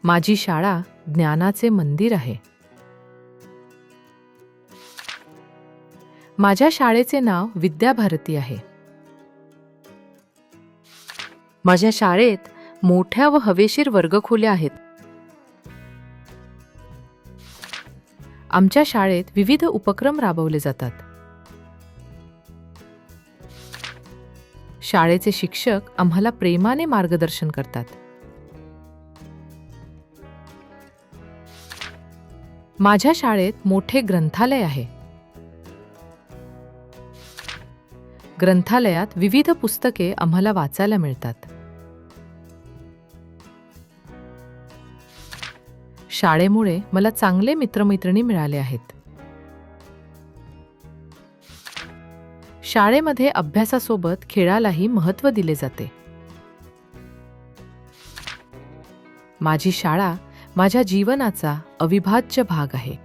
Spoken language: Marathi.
माझी शाळा ज्ञानाचे मंदिर आहे. माझ्या शाळेचे नाव विद्याभारती आहे. माझ्या शाळेत मोठ्या व हवेशीर वर्गखोल्या आहेत. आमच्या शाळेत विविध उपक्रम राबवले जातात. शाळेचे शिक्षक आम्हाला प्रेमाने मार्गदर्शन करतात. माझ्या शाळेत मोठे ग्रंथालय आहे. ग्रंथालयात विविध पुस्तके आम्हाला वाचायला मिळतात. शाळेमुळे मला चांगले मित्रमैत्रिणी मिळाले आहेत. शाळेमध्ये अभ्यासासोबत खेळालाही महत्त्व दिले जाते. माझी शाळा माझ्या जीवनाचा अविभाज्य भाग आहे.